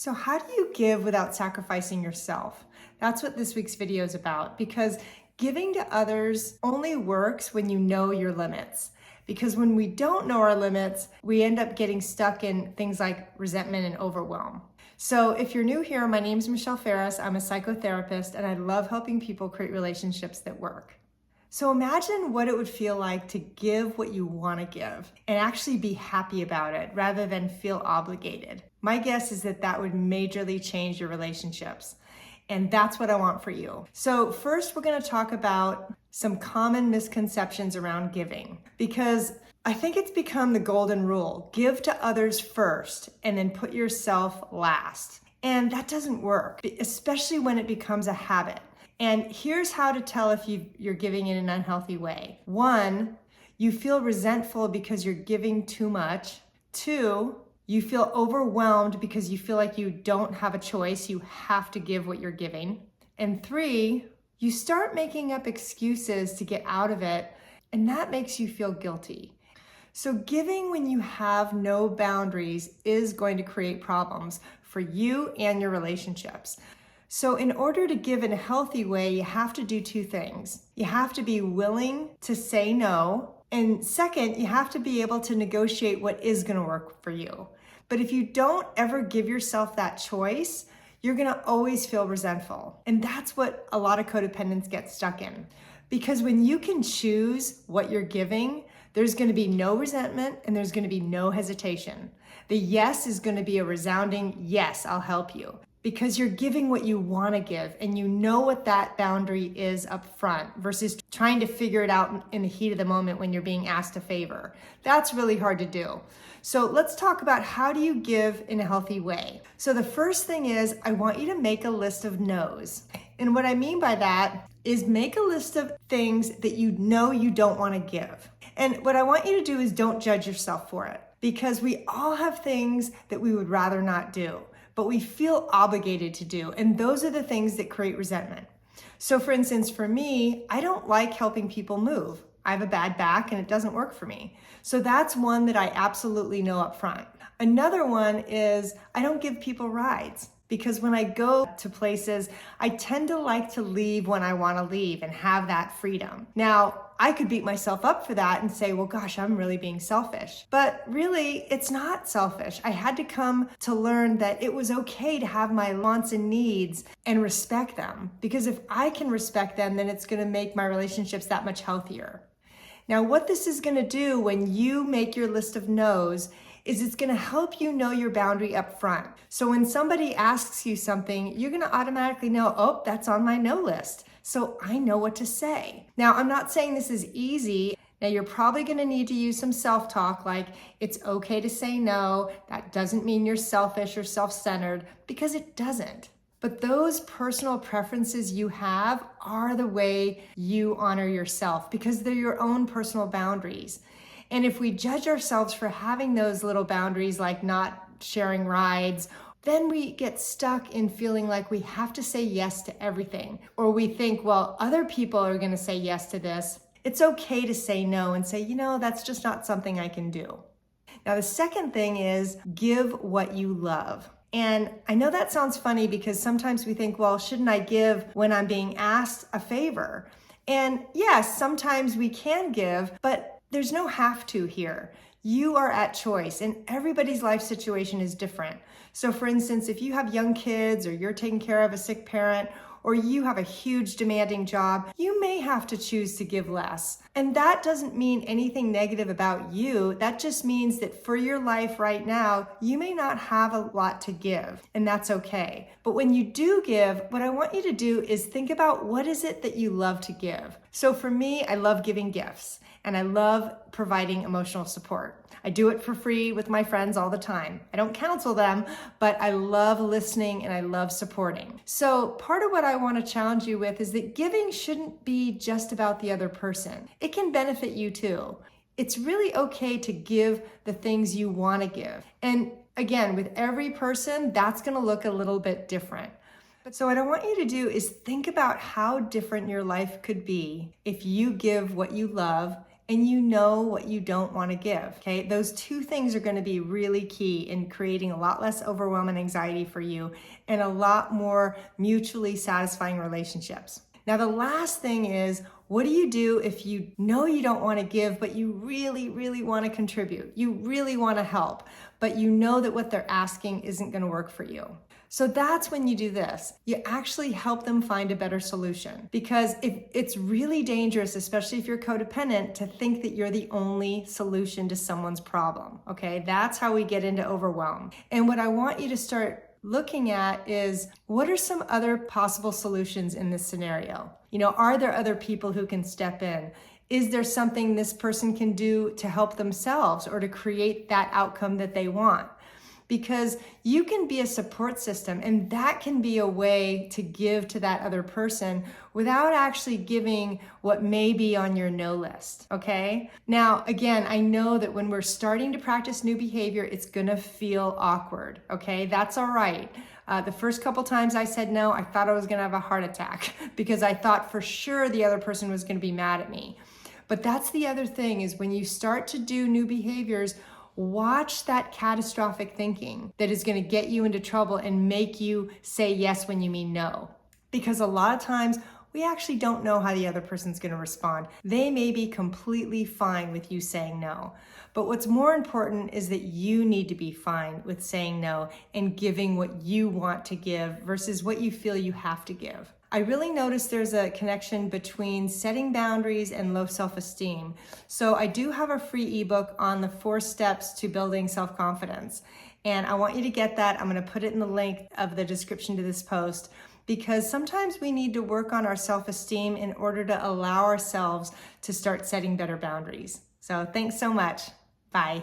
So how do you give without sacrificing yourself? That's what this week's video is about, because giving to others only works when you know your limits. Because when we don't know our limits, we end up getting stuck in things like resentment and overwhelm. So if you're new here, my name is Michelle Ferris. I'm a psychotherapist, and I love helping people create relationships that work. So imagine what it would feel like to give what you want to give and actually be happy about it rather than feel obligated. My guess is that that would majorly change your relationships. And that's what I want for you. So first, we're going to talk about some common misconceptions around giving, because I think it's become the golden rule. Give to others first and then put yourself last. And that doesn't work, especially when it becomes a habit. And here's how to tell if you're giving in an unhealthy way. 1, you feel resentful because you're giving too much. 2, you feel overwhelmed because you feel like you don't have a choice. You have to give what you're giving. And 3, you start making up excuses to get out of it, and that makes you feel guilty. So giving when you have no boundaries is going to create problems for you and your relationships. So in order to give in a healthy way, you have to do 2 things. You have to be willing to say no. And second, you have to be able to negotiate what is going to work for you. But if you don't ever give yourself that choice, you're going to always feel resentful. And that's what a lot of codependents get stuck in. Because when you can choose what you're giving, there's going to be no resentment and there's going to be no hesitation. The yes is going to be a resounding yes, I'll help you. Because you're giving what you want to give and you know what that boundary is up front versus trying to figure it out in the heat of the moment when you're being asked a favor. That's really hard to do. So let's talk about how do you give in a healthy way. So the first thing is, I want you to make a list of no's. And what I mean by that is make a list of things that you know you don't want to give. And what I want you to do is don't judge yourself for it, because we all have things that we would rather not do, but we feel obligated to do. And those are the things that create resentment. So for instance, for me, I don't like helping people move. I have a bad back and it doesn't work for me. So that's one that I absolutely know up front. Another one is I don't give people rides, because when I go to places, I tend to like to leave when I want to leave and have that freedom. Now, I could beat myself up for that and say, well, gosh, I'm really being selfish. But really, it's not selfish. I had to come to learn that it was okay to have my wants and needs and respect them. Because if I can respect them, then it's going to make my relationships that much healthier. Now, what this is going to do when you make your list of no's is it's going to help you know your boundary up front. So when somebody asks you something, you're going to automatically know, oh, that's on my no list. So I know what to say. Now, I'm not saying this is easy. Now, you're probably going to need to use some self-talk, like it's okay to say no. That doesn't mean you're selfish or self-centered, because it doesn't. But those personal preferences you have are the way you honor yourself, because they're your own personal boundaries. And if we judge ourselves for having those little boundaries, like not sharing rides, then we get stuck in feeling like we have to say yes to everything. Or we think, well, other people are going to say yes to this. It's okay to say no and say, that's just not something I can do. Now, the second thing is give what you love. And I know that sounds funny, because sometimes we think, well, shouldn't I give when I'm being asked a favor? And yes, sometimes we can give, but there's no have to here. You are at choice, and everybody's life situation is different. So for instance, if you have young kids, or you're taking care of a sick parent, or you have a huge demanding job, you may have to choose to give less. And that doesn't mean anything negative about you. That just means that for your life right now, you may not have a lot to give, and that's okay. But when you do give, what I want you to do is think about, what is it that you love to give? So for me, I love giving gifts, and I love providing emotional support. I do it for free with my friends all the time. I don't counsel them, but I love listening and I love supporting. So part of what I want to challenge you with is that giving shouldn't be just about the other person. It can benefit you too. It's really okay to give the things you want to give. And again, with every person, that's going to look a little bit different. So what I want you to do is think about how different your life could be if you give what you love and you know what you don't want to give, okay? Those two things are going to be really key in creating a lot less overwhelm and anxiety for you and a lot more mutually satisfying relationships. Now, the last thing is, what do you do if you know you don't want to give, but you really, really want to contribute? You really want to help, but you know that what they're asking isn't going to work for you. So that's when you do this. You actually help them find a better solution, because it's really dangerous, especially if you're codependent, to think that you're the only solution to someone's problem, okay? That's how we get into overwhelm. And what I want you to start looking at is, what are some other possible solutions in this scenario? You know, are there other people who can step in? Is there something this person can do to help themselves or to create that outcome that they want? Because you can be a support system, and that can be a way to give to that other person without actually giving what may be on your no list, okay? Now, again, I know that when we're starting to practice new behavior, it's gonna feel awkward, okay? That's all right. The first couple times I said no, I thought I was gonna have a heart attack because I thought for sure the other person was gonna be mad at me. But that's the other thing, is when you start to do new behaviors, watch that catastrophic thinking that is going to get you into trouble and make you say yes when you mean no. Because a lot of times we actually don't know how the other person's going to respond. They may be completely fine with you saying no. But what's more important is that you need to be fine with saying no and giving what you want to give versus what you feel you have to give. I really noticed there's a connection between setting boundaries and low self-esteem. So I do have a free ebook on the 4 steps to building self-confidence. And I want you to get that. I'm going to put it in the link of the description to this post, because sometimes we need to work on our self-esteem in order to allow ourselves to start setting better boundaries. So thanks so much. Bye.